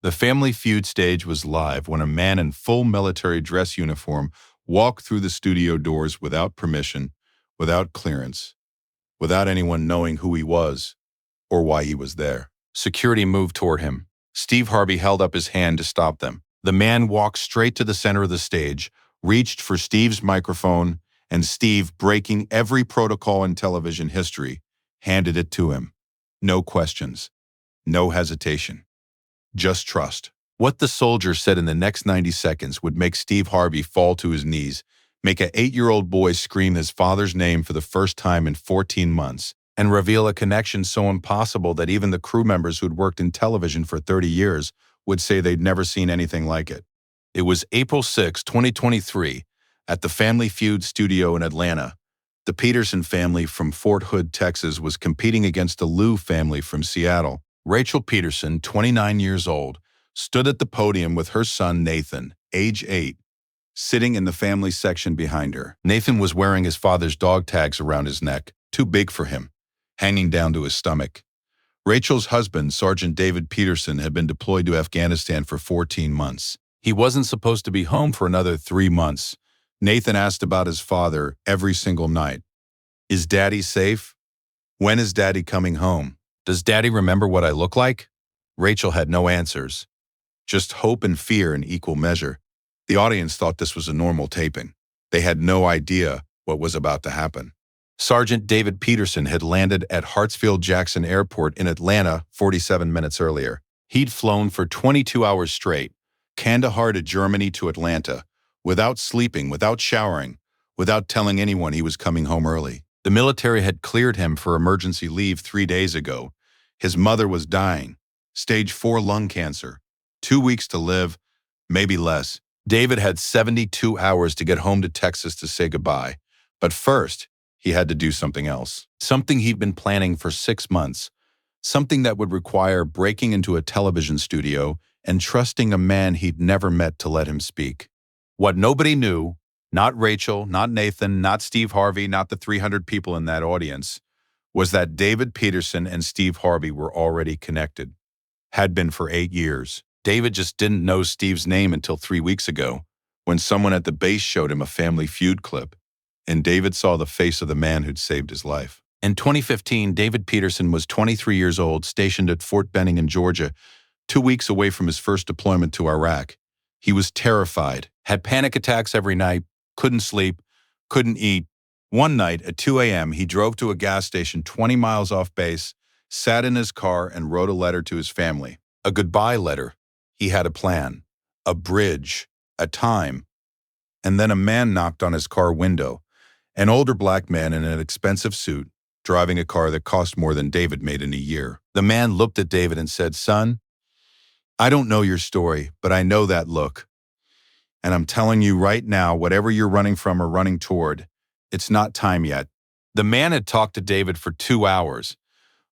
The Family Feud stage was live when a man in full military dress uniform walked through the studio doors without permission, without clearance, without anyone knowing who he was or why he was there. Security moved toward him. Steve Harvey held up his hand to stop them. The man walked straight to the center of the stage, reached for Steve's microphone, and Steve, breaking every protocol in television history, handed it to him. No questions, no hesitation. Just trust. What the soldier said in the next 90 seconds would make Steve Harvey fall to his knees, make an 8-year-old boy scream his father's name for the first time in 14 months, and reveal a connection so impossible that even the crew members who'd worked in television for 30 years would say they'd never seen anything like it. It was April 6, 2023, at the Family Feud studio in Atlanta. The Peterson family from Fort Hood, Texas, was competing against the Liu family from Seattle. Rachel Peterson, 29 years old, stood at the podium with her son Nathan, age 8, sitting in the family section behind her. Nathan was wearing his father's dog tags around his neck, too big for him, hanging down to his stomach. Rachel's husband, Sergeant David Peterson, had been deployed to Afghanistan for 14 months. He wasn't supposed to be home for another 3 months. Nathan asked about his father every single night. Is Daddy safe? When is Daddy coming home? Does Daddy remember what I look like? Rachel had no answers, just hope and fear in equal measure. The audience thought this was a normal taping. They had no idea what was about to happen. Sergeant David Peterson had landed at Hartsfield-Jackson Airport in Atlanta 47 minutes earlier. He'd flown for 22 hours straight, Kandahar to Germany to Atlanta, without sleeping, without showering, without telling anyone he was coming home early. The military had cleared him for emergency leave 3 days ago. His mother was dying, stage 4 lung cancer, 2 weeks to live, maybe less. David had 72 hours to get home to Texas to say goodbye. But first, he had to do something else. Something he'd been planning for 6 months. Something that would require breaking into a television studio and trusting a man he'd never met to let him speak. What nobody knew, not Rachel, not Nathan, not Steve Harvey, not the 300 people in that audience, was that David Peterson and Steve Harvey were already connected. Had been for 8 years. David just didn't know Steve's name until 3 weeks ago, when someone at the base showed him a Family Feud clip, and David saw the face of the man who'd saved his life. In 2015, David Peterson was 23 years old, stationed at Fort Benning in Georgia, 2 weeks away from his first deployment to Iraq. He was terrified, had panic attacks every night, couldn't sleep, couldn't eat. One night at 2 a.m., he drove to a gas station 20 miles off base, sat in his car, and wrote a letter to his family. A goodbye letter. He had a plan, a bridge, a time. And then a man knocked on his car window, an older black man in an expensive suit, driving a car that cost more than David made in a year. The man looked at David and said, "Son, I don't know your story, but I know that look. And I'm telling you right now, whatever you're running from or running toward, it's not time yet." The man had talked to David for 2 hours,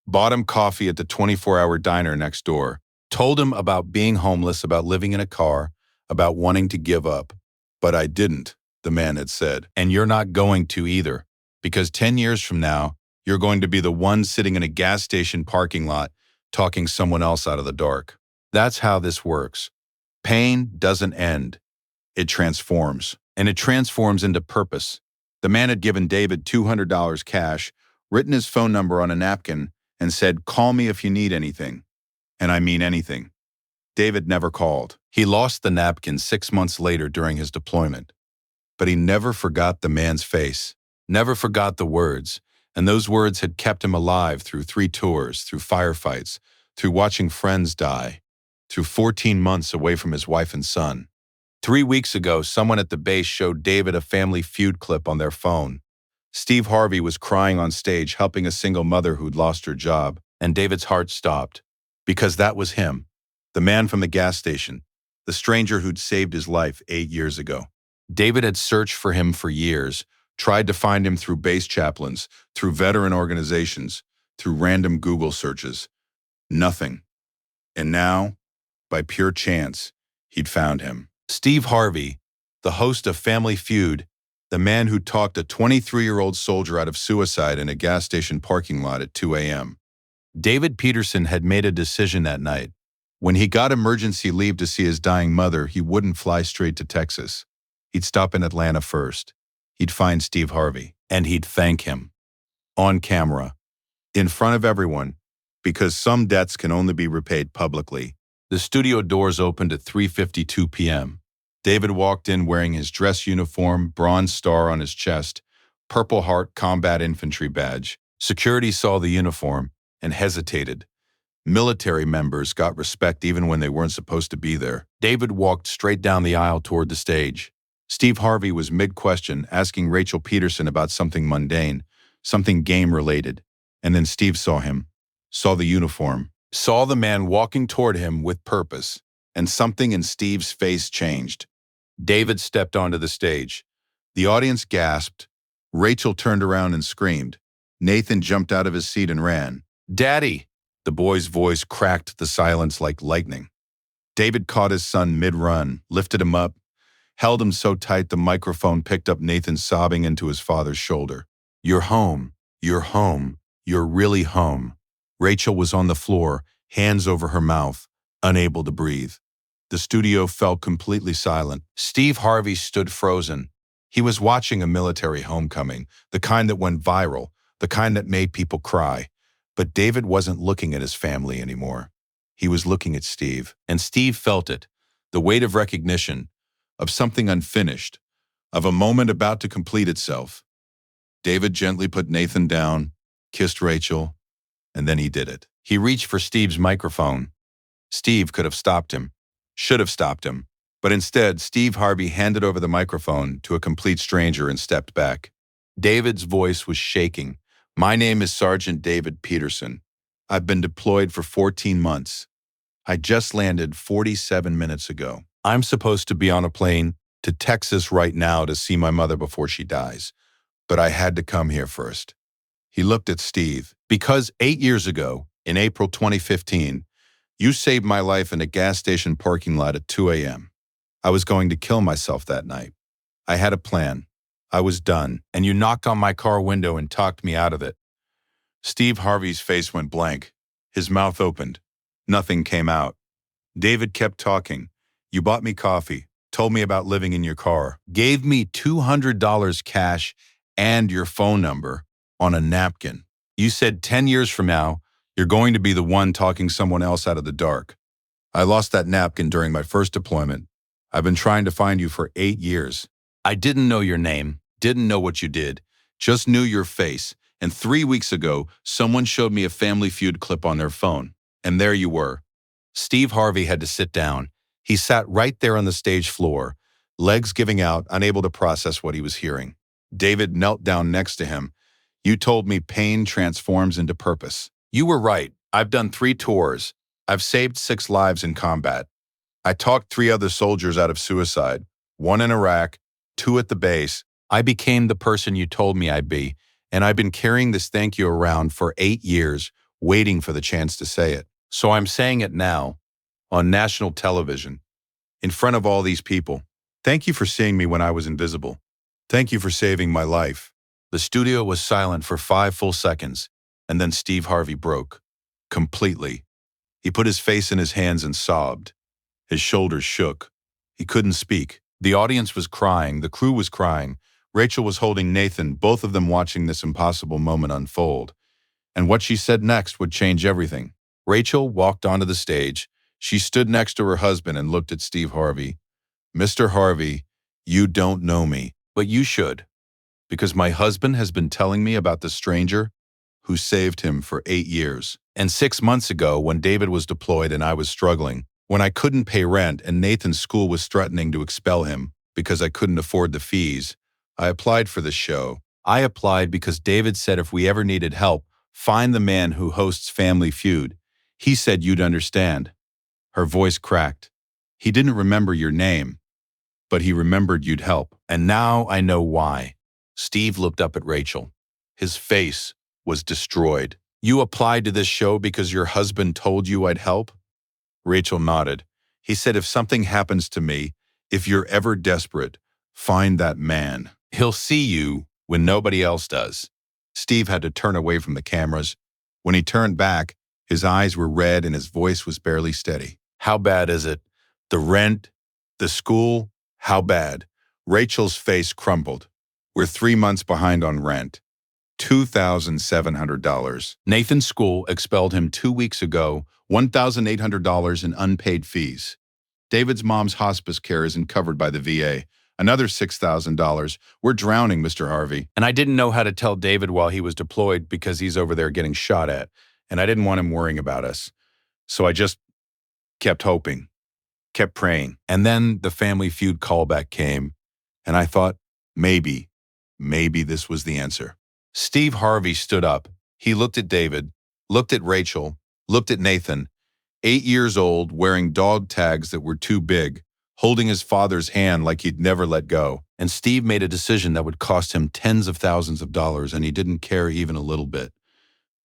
bought him coffee at the 24-hour diner next door, told him about being homeless, about living in a car, about wanting to give up. "But I didn't," the man had said. "And you're not going to either, because 10 years from now, you're going to be the one sitting in a gas station parking lot talking someone else out of the dark." That's how this works. Pain doesn't end. It transforms, and it transforms into purpose. The man had given David $200 cash, written his phone number on a napkin, and said, "Call me if you need anything." And I mean anything. David never called. He lost the napkin 6 months later during his deployment. But he never forgot the man's face, never forgot the words, and those words had kept him alive through 3 tours, through firefights, through watching friends die, through 14 months away from his wife and son. 3 weeks ago, someone at the base showed David a Family Feud clip on their phone. Steve Harvey was crying on stage, helping a single mother who'd lost her job, and David's heart stopped. Because that was him, the man from the gas station, the stranger who'd saved his life 8 years ago. David had searched for him for years, tried to find him through base chaplains, through veteran organizations, through random Google searches. Nothing. And now, by pure chance, he'd found him. Steve Harvey, the host of Family Feud, the man who talked a 23-year-old soldier out of suicide in a gas station parking lot at 2 a.m. David Peterson had made a decision that night. When he got emergency leave to see his dying mother, he wouldn't fly straight to Texas. He'd stop in Atlanta first. He'd find Steve Harvey, and he'd thank him. On camera, in front of everyone, because some debts can only be repaid publicly. The studio doors opened at 3:52 p.m. David walked in wearing his dress uniform, bronze star on his chest, Purple Heart combat infantry badge. Security saw the uniform and hesitated. Military members got respect even when they weren't supposed to be there. David walked straight down the aisle toward the stage. Steve Harvey was mid-question, asking Rachel Peterson about something mundane, something game-related. And then Steve saw him, saw the uniform, saw the man walking toward him with purpose, and something in Steve's face changed. David stepped onto the stage. The audience gasped. Rachel turned around and screamed. Nathan jumped out of his seat and ran. "Daddy!" The boy's voice cracked the silence like lightning. David caught his son mid-run, lifted him up, held him so tight the microphone picked up Nathan sobbing into his father's shoulder. "You're home. You're home. You're really home." Rachel was on the floor, hands over her mouth, unable to breathe. The studio fell completely silent. Steve Harvey stood frozen. He was watching a military homecoming, the kind that went viral, the kind that made people cry. But David wasn't looking at his family anymore. He was looking at Steve, and Steve felt it, the weight of recognition, of something unfinished, of a moment about to complete itself. David gently put Nathan down, kissed Rachel, and then he did it. He reached for Steve's microphone. Steve could have stopped him, should have stopped him, but instead Steve Harvey handed over the microphone to a complete stranger and stepped back. David's voice was shaking. "My name is Sergeant David Peterson. I've been deployed for 14 months. I just landed 47 minutes ago. I'm supposed to be on a plane to Texas right now to see my mother before she dies, but I had to come here first." He looked at Steve. "Because 8 years ago, in April 2015, you saved my life in a gas station parking lot at 2 a.m. I was going to kill myself that night. I had a plan. I was done, and you knocked on my car window and talked me out of it." Steve Harvey's face went blank. His mouth opened. Nothing came out. David kept talking. "You bought me coffee, told me about living in your car, gave me $200 cash and your phone number on a napkin. You said 10 years from now, you're going to be the one talking someone else out of the dark. I lost that napkin during my first deployment. I've been trying to find you for 8 years. I didn't know your name, didn't know what you did, just knew your face. And 3 weeks ago, someone showed me a Family Feud clip on their phone. And there you were." Steve Harvey had to sit down. He sat right there on the stage floor, legs giving out, unable to process what he was hearing. David knelt down next to him. "You told me pain transforms into purpose. You were right. I've done 3 tours. I've saved 6 lives in combat. I talked 3 other soldiers out of suicide, 1 in Iraq, 2 at the base. I became the person you told me I'd be, and I've been carrying this thank you around for 8 years, waiting for the chance to say it. So I'm saying it now, on national television, in front of all these people. Thank you for seeing me when I was invisible. Thank you for saving my life." The studio was silent for 5 full seconds, and then Steve Harvey broke. Completely. He put his face in his hands and sobbed. His shoulders shook. He couldn't speak. The audience was crying. The crew was crying. Rachel was holding Nathan, both of them watching this impossible moment unfold. And what she said next would change everything. Rachel walked onto the stage. She stood next to her husband and looked at Steve Harvey. "Mr. Harvey, you don't know me, but you should. Because my husband has been telling me about the stranger who saved him for 8 years. And 6 months ago, when David was deployed and I was struggling, when I couldn't pay rent and Nathan's school was threatening to expel him because I couldn't afford the fees, I applied for the show. I applied because David said if we ever needed help, find the man who hosts Family Feud. He said you'd understand." Her voice cracked. "He didn't remember your name, but he remembered you'd help. And now I know why." Steve looked up at Rachel. His face was destroyed. "You applied to this show because your husband told you I'd help?" Rachel nodded. "He said if something happens to me, if you're ever desperate, find that man. He'll see you when nobody else does." Steve had to turn away from the cameras. When he turned back, his eyes were red and his voice was barely steady. How bad is it? The rent? The school? How bad? Rachel's face crumpled. We're 3 months behind on rent. $2,700. Nathan's school expelled him 2 weeks ago, $1,800 in unpaid fees. David's mom's hospice care isn't covered by the VA. Another $6,000. We're drowning, Mr. Harvey. And I didn't know how to tell David while he was deployed because he's over there getting shot at, and I didn't want him worrying about us. So I just kept hoping, kept praying. And then the Family Feud callback came, and I thought, maybe this was the answer. Steve Harvey stood up. He looked at David, looked at Rachel, looked at Nathan, 8 years old, wearing dog tags that were too big, holding his father's hand like he'd never let go. And Steve made a decision that would cost him tens of thousands of dollars, and he didn't care even a little bit.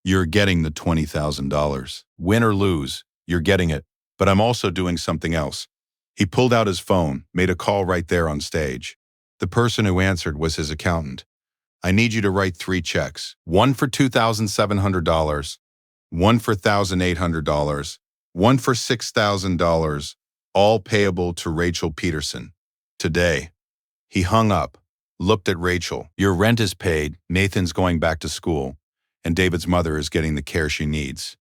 You're getting the $20,000. Win or lose, you're getting it. But I'm also doing something else. He pulled out his phone, made a call right there on stage. The person who answered was his accountant. I need you to write 3 checks. One for $2,700, one for $1,800, one for $6,000, all payable to Rachel Peterson. Today. He hung up, looked at Rachel. Your rent is paid, Nathan's going back to school, and David's mother is getting the care she needs.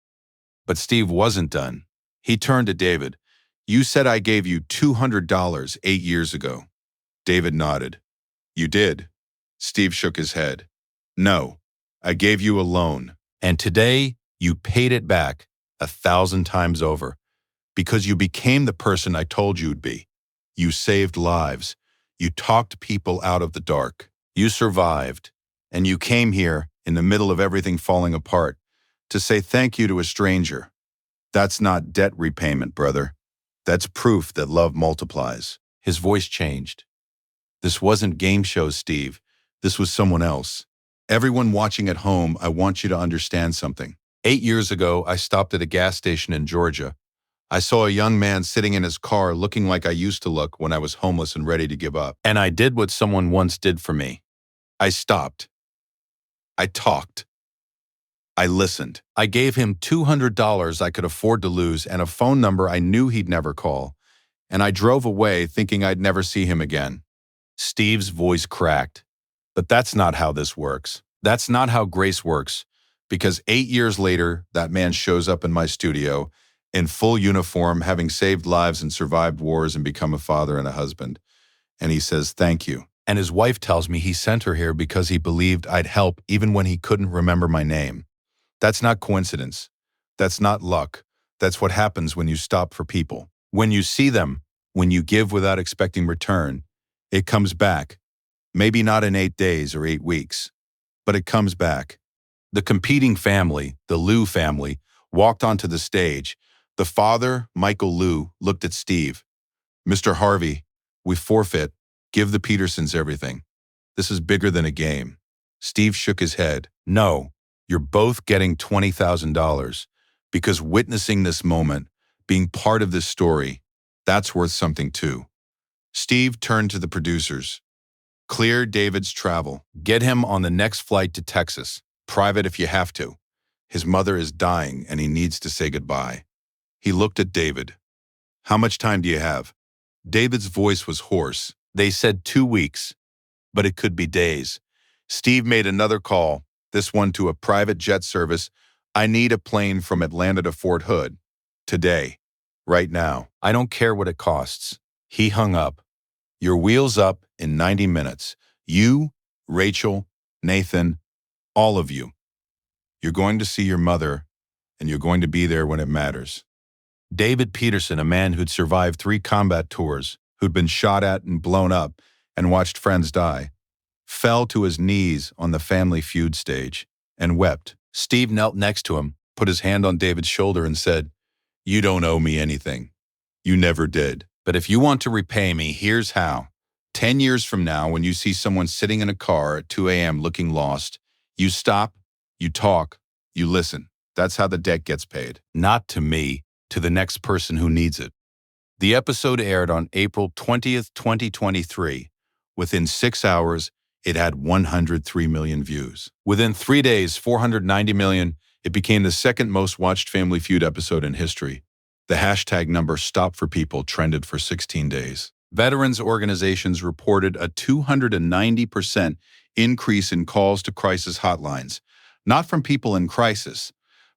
But Steve wasn't done. He turned to David. You said I gave you $200 8 years ago. David nodded. You did. Steve shook his head. No, I gave you a loan. And today, you paid it back 1,000 times over. Because you became the person I told you'd be. You saved lives. You talked people out of the dark. You survived. And you came here, in the middle of everything falling apart, to say thank you to a stranger. That's not debt repayment, brother. That's proof that love multiplies. His voice changed. This wasn't game shows, Steve. This was someone else. Everyone watching at home, I want you to understand something. 8 years ago, I stopped at a gas station in Georgia. I saw a young man sitting in his car looking like I used to look when I was homeless and ready to give up. And I did what someone once did for me. I stopped. I talked. I listened. I gave him $200 I could afford to lose and a phone number I knew he'd never call. And I drove away thinking I'd never see him again. Steve's voice cracked. But that's not how this works. That's not how grace works. Because 8 years later, that man shows up in my studio, in full uniform, having saved lives and survived wars and become a father and a husband. And he says, thank you. And his wife tells me he sent her here because he believed I'd help even when he couldn't remember my name. That's not coincidence. That's not luck. That's what happens when you stop for people. When you see them, when you give without expecting return, it comes back. Maybe not in 8 days or 8 weeks, but it comes back. The competing family, the Liu family, walked onto the stage. The father, Michael Liu, looked at Steve. Mr. Harvey, we forfeit. Give the Petersons everything. This is bigger than a game. Steve shook his head. No, you're both getting $20,000 because witnessing this moment, being part of this story, that's worth something too. Steve turned to the producers. Clear David's travel. Get him on the next flight to Texas. Private if you have to. His mother is dying and he needs to say goodbye. He looked at David. How much time do you have? David's voice was hoarse. They said 2 weeks, but it could be days. Steve made another call, this one to a private jet service. I need a plane from Atlanta to Fort Hood. Today. Right now. I don't care what it costs. He hung up. Your wheel's up in 90 minutes. You, Rachel, Nathan, all of you. You're going to see your mother, and you're going to be there when it matters. David Peterson, a man who'd survived 3 combat tours, who'd been shot at and blown up and watched friends die, fell to his knees on the Family Feud stage and wept. Steve knelt next to him, put his hand on David's shoulder and said, You don't owe me anything. You never did. But if you want to repay me, here's how. 10 years from now, when you see someone sitting in a car at 2 a.m. looking lost, you stop, you talk, you listen. That's how the debt gets paid. Not to me, to the next person who needs it. The episode aired on April 20th, 2023. Within 6 hours, it had 103 million views. Within 3 days, 490 million, it became the second most watched Family Feud episode in history. The hashtag number Stop for People trended for 16 days. Veterans organizations reported a 290% increase in calls to crisis hotlines, not from people in crisis,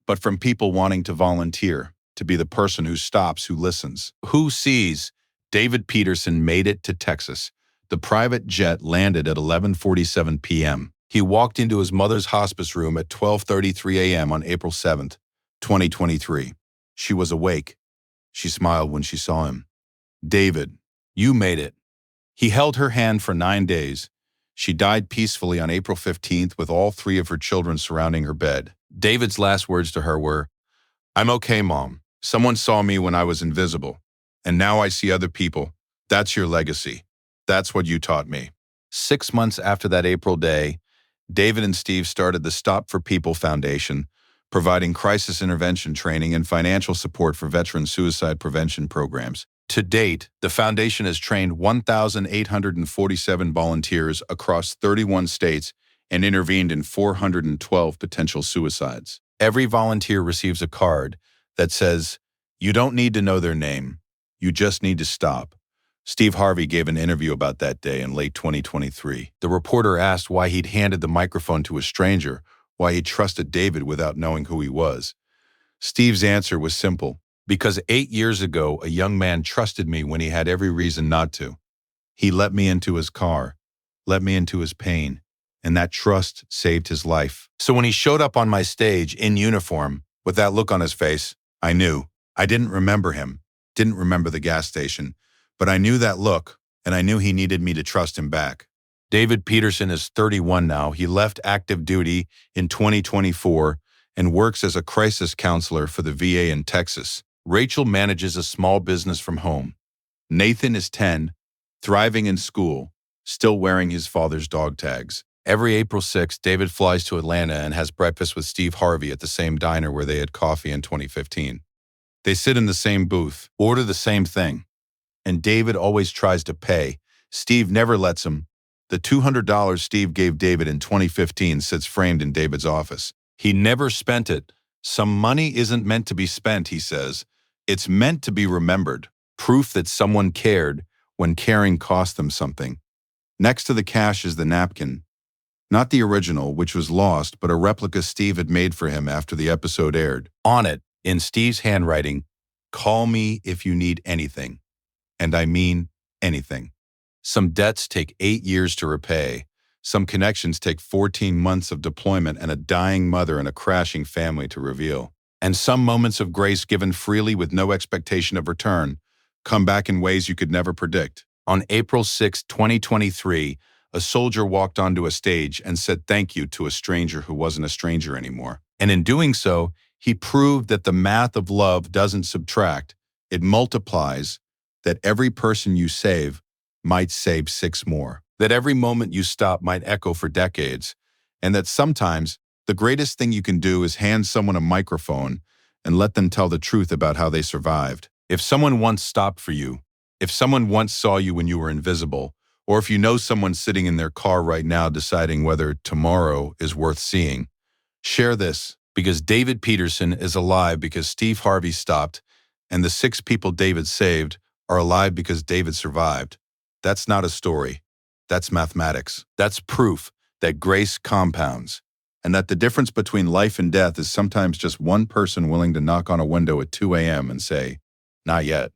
but from people wanting to volunteer, to be the person who stops, who listens, who sees. David Peterson made it to Texas. The private jet landed at 11:47 p.m. He walked into his mother's hospice room at 12:33 a.m. on April 7th, 2023. She was awake. She smiled when she saw him. David, you made it. He held her hand for 9 days. She died peacefully on April 15th with all 3 of her children surrounding her bed. David's last words to her were, "I'm okay, Mom. Someone saw me when I was invisible, and now I see other people. That's your legacy. That's what you taught me." 6 months after that April day, David and Steve started the Stop for People Foundation, providing crisis intervention training and financial support for veteran suicide prevention programs. To date, the foundation has trained 1,847 volunteers across 31 states and intervened in 412 potential suicides. Every volunteer receives a card that says, "You don't need to know their name. You just need to stop." Steve Harvey gave an interview about that day in late 2023. The reporter asked why he'd handed the microphone to a stranger, why he trusted David without knowing who he was. Steve's answer was simple: because 8 years ago, a young man trusted me when he had every reason not to. He let me into his car, let me into his pain, and that trust saved his life. So when he showed up on my stage in uniform, with that look on his face, I knew. I didn't remember him, didn't remember the gas station, but I knew that look, and I knew he needed me to trust him back. David Peterson is 31 now. He left active duty in 2024 and works as a crisis counselor for the VA in Texas. Rachel manages a small business from home. Nathan is 10, thriving in school, still wearing his father's dog tags. Every April 6th, David flies to Atlanta and has breakfast with Steve Harvey at the same diner where they had coffee in 2015. They sit in the same booth, order the same thing, and David always tries to pay. Steve never lets him. The $200 Steve gave David in 2015 sits framed in David's office. He never spent it. Some money isn't meant to be spent, he says. It's meant to be remembered. Proof that someone cared when caring cost them something. Next to the cash is the napkin. Not the original, which was lost, but a replica Steve had made for him after the episode aired. On it, in Steve's handwriting, "Call me if you need anything." And I mean anything. Some debts take 8 years to repay. Some connections take 14 months of deployment and a dying mother and a crashing family to reveal. And some moments of grace given freely with no expectation of return come back in ways you could never predict. On April 6, 2023, a soldier walked onto a stage and said thank you to a stranger who wasn't a stranger anymore. And in doing so, he proved that the math of love doesn't subtract, it multiplies, that every person you save might save 6 more, that every moment you stop might echo for decades, and that sometimes the greatest thing you can do is hand someone a microphone and let them tell the truth about how they survived. If someone once stopped for you, if someone once saw you when you were invisible, or if you know someone sitting in their car right now deciding whether tomorrow is worth seeing, share this, because David Peterson is alive because Steve Harvey stopped, and the 6 people David saved are alive because David survived. That's not a story. That's mathematics. That's proof that grace compounds, and that the difference between life and death is sometimes just one person willing to knock on a window at 2 a.m. and say, "Not yet."